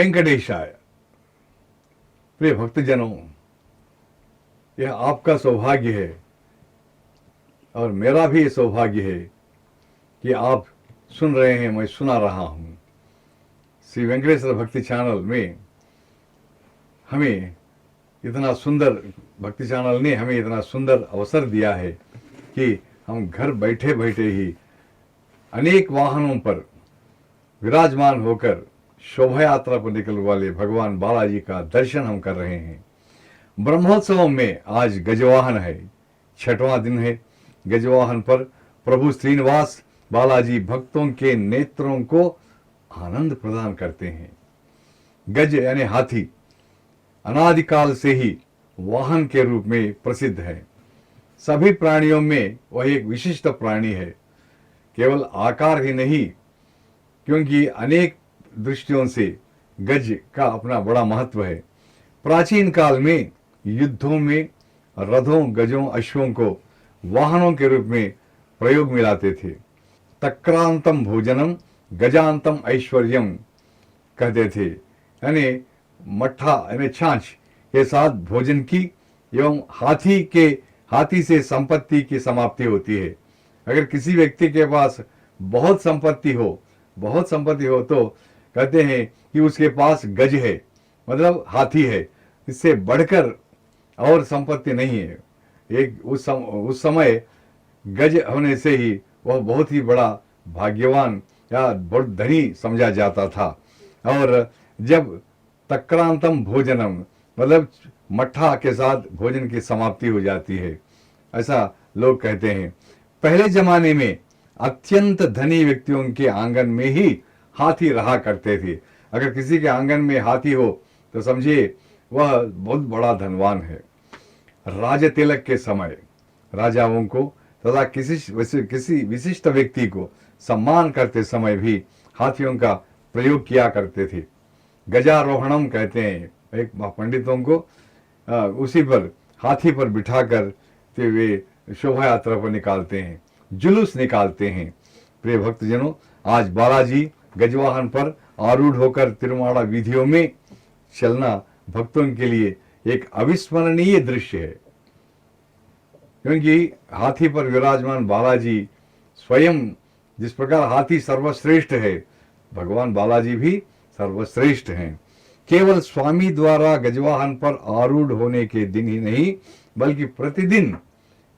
वेंकटेशाय। प्रिय भक्तजनों, यह आपका सौभाग्य है और मेरा भी सौभाग्य है कि आप सुन रहे हैं, मैं सुना रहा हूँ। श्री वेंकटेश्वर भक्ति चैनल में हमें इतना सुंदर, भक्ति चैनल ने हमें इतना सुंदर अवसर दिया है कि हम घर बैठे बैठे ही अनेक वाहनों पर विराजमान होकर शोभा यात्रा पर निकलने वाले भगवान बालाजी का दर्शन हम कर रहे हैं। ब्रह्मोत्सव में आज गजवाहन है, 6वां दिन है। गजवाहन पर प्रभु श्रीनिवास बालाजी भक्तों के नेत्रों को आनंद प्रदान करते हैं। गज यानी हाथी अनादिकाल से ही वाहन के रूप में प्रसिद्ध है। सभी प्राणियों में वह एक विशिष्ट प्राणी है, केवल आकार ही नहीं, क्योंकि अनेक दृष्टियों से गज का अपना बड़ा महत्व है। प्राचीन काल में युद्धों में रथों, गजों, अश्वों को वाहनों के रूप में प्रयोग में लाते थे। तक्रांतम भोजनम गजांतम ऐश्वर्यम कहते थे, यानी मट्ठा यानी छाछ के साथ भोजन की एवं हाथी से संपत्ति की समाप्ति होती है। अगर किसी व्यक्ति के पास बहुत संपत्ति हो तो कहते हैं कि उसके पास गज है, मतलब हाथी है। इससे बढ़कर और संपत्ति नहीं है। उस समय गज होने से ही वह बहुत ही बड़ा भाग्यवान या बहुत धनी समझा जाता था। और जब तक्रांतम भोजनम मतलब मट्ठा के साथ भोजन की समाप्ति हो जाती है, ऐसा लोग कहते हैं। पहले जमाने में अत्यंत धनी व्यक्तियों के आंगन में ही हाथी रहा करते थे। अगर किसी के आंगन में हाथी हो तो समझिए वह बहुत बड़ा धनवान है। राज तिलक के समय राजाओं को तथा किसी विशिष्ट व्यक्ति को सम्मान करते समय भी हाथियों का प्रयोग किया करते थे। गजारोहणम कहते हैं, एक पंडितों को उसी पर हाथी पर बिठाकर वे शोभा यात्रा पर निकालते हैं, जुलूस निकालते हैं। प्रिय भक्तजनों, आज बालाजी गजवाहन पर आरूढ़ होकर तिरुमाड़ा वीथियों में चलना भक्तों के लिए एक अविस्मरणीय दृश्य है, क्योंकि हाथी पर विराजमान बालाजी स्वयं, जिस प्रकार हाथी सर्वश्रेष्ठ है, भगवान बालाजी भी सर्वश्रेष्ठ हैं। केवल स्वामी द्वारा गजवाहन पर आरूढ़ होने के दिन ही नहीं, बल्कि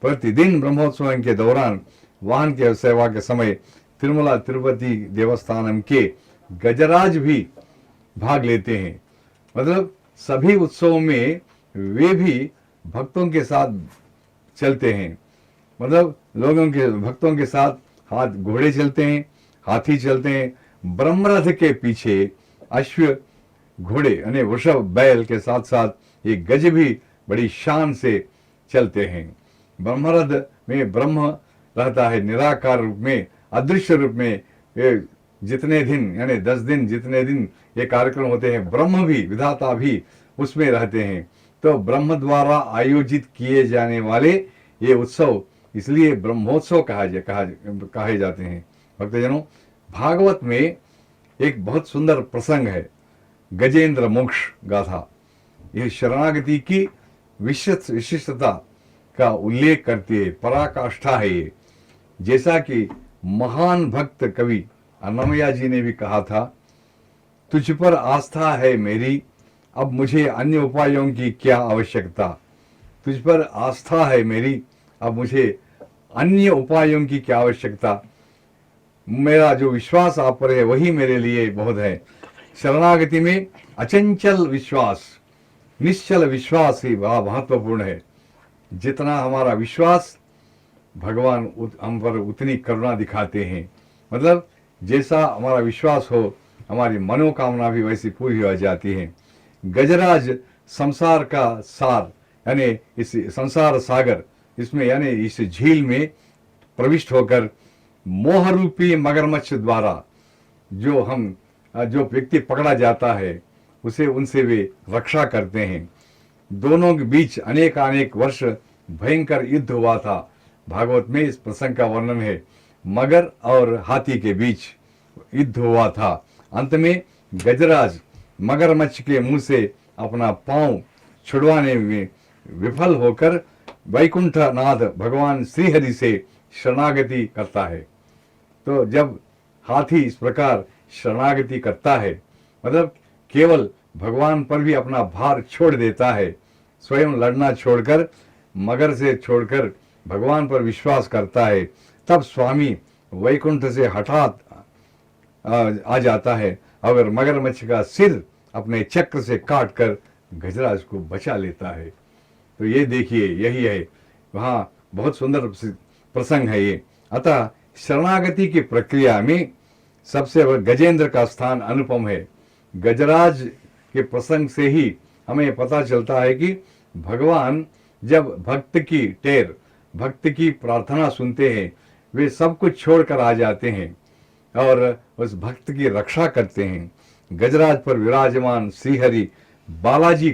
प्रतिदिन ब्रह्मोत्सव के दौरान वाहन के सेवा के समय तिरुमला तिरुपति देवस्थानम के गजराज भी भाग लेते हैं। मतलब सभी उत्सवों में वे भी भक्तों के साथ चलते हैं। मतलब भक्तों के साथ घोड़े चलते हैं, हाथी चलते हैं। ब्रह्मरथ के पीछे अश्व, घोड़े यानी वृषभ, बैल के साथ साथ ये गज भी बड़ी शान से चलते हैं। ब्रह्मरथ में ब्रह्म रहता है निराकार रूप में, अदृश्य रूप में। ये जितने दिन यानी 10 दिन जितने दिन ये कार्यक्रम होते हैं, ब्रह्म भी, विधाता भी उसमें रहते हैं। तो ब्रह्म द्वारा आयोजित किए जाने वाले ये उत्सव इसलिए ब्रह्मोत्सव कहे जाते हैं। भक्तजनों, भागवत में एक बहुत सुंदर प्रसंग है, गजेंद्र मोक्ष गाथा। यह शरणागति की विशिष्टता का उल्लेख करती है, पराकाष्ठा है ये। जैसा कि महान भक्त कवि अन्नमया जी ने भी कहा था, तुझ पर आस्था है मेरी, अब मुझे अन्य उपायों की क्या आवश्यकता। तुझ पर आस्था है मेरी, अब मुझे अन्य उपायों की क्या आवश्यकता। मेरा जो विश्वास आप पर है वही मेरे लिए बहुत है। शरणागति में अचंचल विश्वास, निश्चल विश्वास ही बड़ा महत्वपूर्ण है। जितना हमारा विश्वास, भगवान हम पर उतनी करुणा दिखाते हैं। मतलब जैसा हमारा विश्वास हो, हमारी मनोकामना भी वैसी पूरी हो जाती है। गजराज संसार का सार यानी इस संसार सागर, इसमें यानी इस झील में प्रविष्ट होकर मोह रूपी मगरमच्छ द्वारा जो व्यक्ति पकड़ा जाता है उनसे वे रक्षा करते हैं। दोनों के बीच अनेक वर्ष भयंकर युद्ध हुआ था। भागवत में इस प्रसंग का वर्णन है। मगर और हाथी के बीच युद्ध हुआ था। अंत में गजराज मगरमच्छ के मुंह से अपना पांव छुड़वाने में विफल होकर वैकुंठनाथ भगवान श्रीहरि से शरणागति करता है। तो जब हाथी इस प्रकार शरणागति करता है, मतलब केवल भगवान पर भी अपना भार छोड़ देता है, स्वयं लड़ना छोड़कर, मगर से छोड़कर भगवान पर विश्वास करता है, तब स्वामी वैकुंठ से हठात आ जाता है और मगरमच्छ का सिर अपने चक्र से काटकर गजराज को बचा लेता है। तो ये देखिए, यही है वहाँ बहुत सुंदर प्रसंग है ये। अतः शरणागति की प्रक्रिया में सबसे गजेंद्र का स्थान अनुपम है। गजराज के प्रसंग से ही हमें पता चलता है कि भगवान जब भक्त की टेर, भक्त की प्रार्थना सुनते हैं, वे सब कुछ छोड़कर आ जाते हैं और उस भक्त की रक्षा करते हैं। गजराज पर विराजमान श्रीहरि बालाजी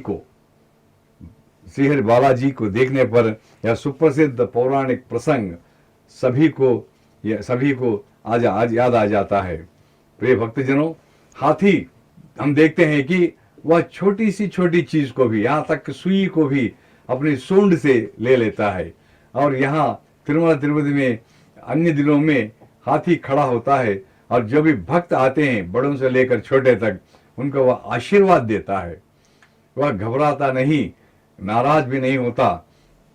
को देखने पर यह सुप्रसिद्ध पौराणिक प्रसंग सभी को आज याद आ जाता है। प्रिय भक्तजनों, हाथी हम देखते हैं कि वह छोटी सी छोटी चीज को भी, यहाँ तक सुई को भी अपनी सूंड से ले लेता है। और यहाँ तिरुमला तिरुपति में अन्य दिनों में हाथी खड़ा होता है और जो भी भक्त आते हैं, बड़ों से लेकर छोटे तक, उनको वह आशीर्वाद देता है। वह घबराता नहीं, नाराज भी नहीं होता,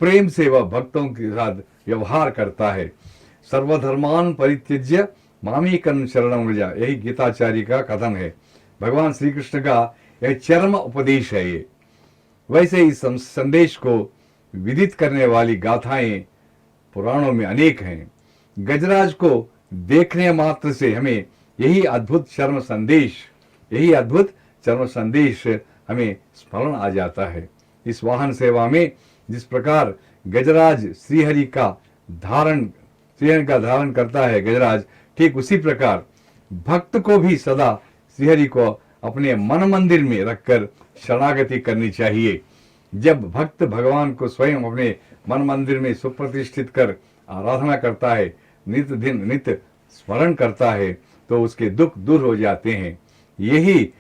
प्रेम से वह भक्तों के साथ व्यवहार करता है। सर्वधर्मान परित्यज्य मामेकं शरणं व्रज, यही गीताचार्य का कथन है। भगवान श्री कृष्ण का यह चरम उपदेश है ये। वैसे इस संदेश को विदित करने वाली गाथाएं पुराणों में अनेक हैं। गजराज को देखने मात्र से हमें यही अद्भुत चरम संदेश हमें स्मरण आ जाता है। इस वाहन सेवा में जिस प्रकार गजराज श्रीहरि का धारण करता है गजराज, ठीक उसी प्रकार भक्त को भी सदा श्रीहरि को अपने मन मंदिर में रखकर शरणागति करनी चाहिए। जब भक्त भगवान को स्वयं अपने मन मंदिर में सुप्रतिष्ठित कर आराधना करता है, नित्य स्मरण करता है, तो उसके दुख दूर हो जाते हैं। यही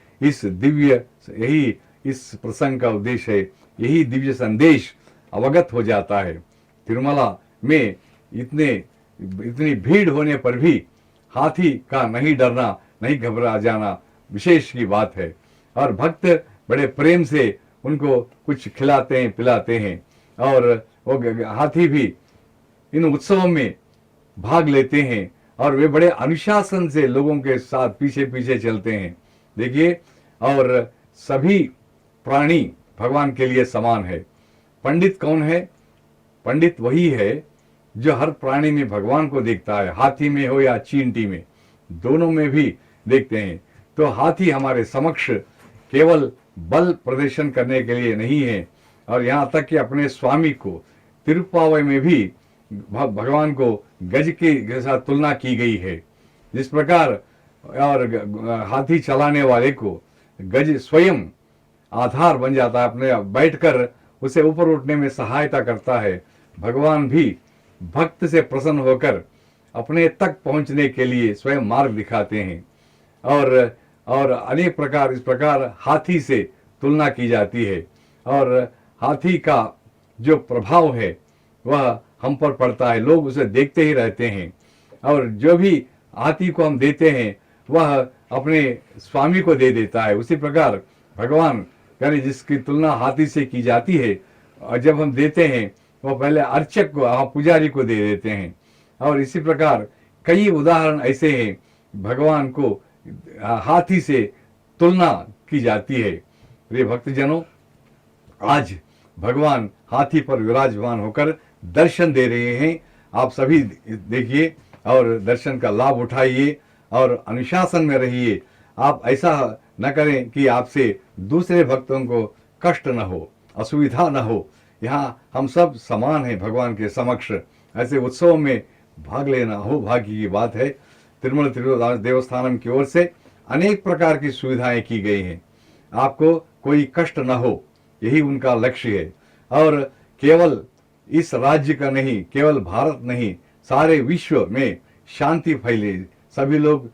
इस प्रसंग का उद्देश्य है। यही दिव्य संदेश अवगत हो जाता है। तिरुमला में इतनी भीड़ होने पर भी हाथी का नहीं डरना, नहीं घबरा जाना विशेष की बात है। और भक्त बड़े प्रेम से उनको कुछ खिलाते हैं, पिलाते हैं, और वो हाथी भी इन उत्सवों में भाग लेते हैं और वे बड़े अनुशासन से लोगों के साथ पीछे पीछे चलते हैं। देखिए, और सभी प्राणी भगवान के लिए समान है। पंडित कौन है? पंडित वही है जो हर प्राणी में भगवान को देखता है, हाथी में हो या चींटी में, दोनों में भी देखते हैं। तो हाथी हमारे समक्ष केवल बल प्रदर्शन करने के लिए नहीं है, और यहाँ तक कि अपने स्वामी को तिरुप्पावई में भी भगवान को गज के साथ तुलना की गई है। जिस प्रकार और हाथी चलाने वाले को गज स्वयं आधार बन जाता है, अपने बैठकर उसे ऊपर उठने में सहायता करता है, भगवान भी भक्त से प्रसन्न होकर अपने तक पहुंचने के लिए स्वयं मार्ग दिखाते हैं। और अनेक प्रकार इस प्रकार हाथी से तुलना की जाती है, और हाथी का जो प्रभाव है वह हम पर पड़ता है, लोग उसे देखते ही रहते हैं। और जो भी हाथी को हम देते हैं वह अपने स्वामी को दे देता है। उसी प्रकार भगवान यानी जिसकी तुलना हाथी से की जाती है, और जब हम देते हैं वो पहले अर्चक को, पुजारी को दे देते हैं। और इसी प्रकार कई उदाहरण ऐसे हैं, भगवान को हाथी से तुलना की जाती है। प्रिय भक्तजनों, आज भगवान हाथी पर विराजमान होकर दर्शन दे रहे हैं। आप सभी देखिए और दर्शन का लाभ उठाइए और अनुशासन में रहिए। आप ऐसा न करें कि आपसे दूसरे भक्तों को कष्ट न हो, असुविधा न हो। यहाँ हम सब समान हैं भगवान के समक्ष। ऐसे उत्सव में भाग लेना हो भाग्य की बात है। तिरुमल तिरुपति देवस्थानम की ओर से अनेक प्रकार की सुविधाएं की गई हैं, आपको कोई कष्ट न हो, यही उनका लक्ष्य है। और केवल इस राज्य का नहीं, केवल भारत नहीं, सारे विश्व में शांति फैले, सभी लोग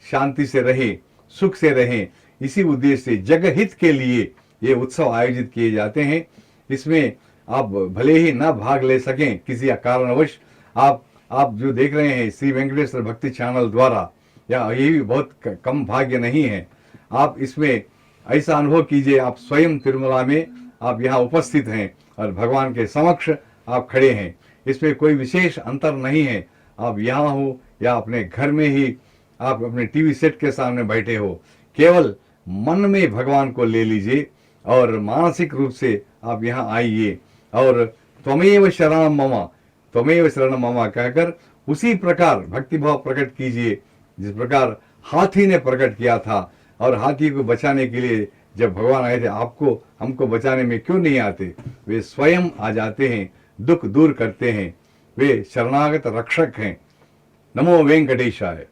शांति से रहें, सुख से रहें, इसी उद्देश्य से जगहित के लिए ये उत्सव आयोजित किए जाते हैं। इसमें आप भले ही ना भाग ले सकें किसी कारणवश, आप जो देख रहे हैं श्री वेंकटेश्वर भक्ति चैनल द्वारा, या ये भी बहुत कम भाग्य नहीं है। आप इसमें ऐसा अनुभव कीजिए, आप स्वयं तिरुमला में आप यहाँ उपस्थित हैं और भगवान के समक्ष आप खड़े हैं। इसमें कोई विशेष अंतर नहीं है, आप यहाँ हो या अपने घर में ही आप अपने टीवी सेट के सामने बैठे हो, केवल मन में भगवान को ले लीजिए और मानसिक रूप से आप यहाँ आइए और त्वमेव शरणम मम, त्वमेव शरणम मम कहकर उसी प्रकार भक्तिभाव प्रकट कीजिए जिस प्रकार हाथी ने प्रकट किया था। और हाथी को बचाने के लिए जब भगवान आए थे, आपको हमको बचाने में क्यों नहीं आते? वे स्वयं आ जाते हैं, दुख दूर करते हैं, वे शरणागत रक्षक हैं। नमो वेंकटेशाय।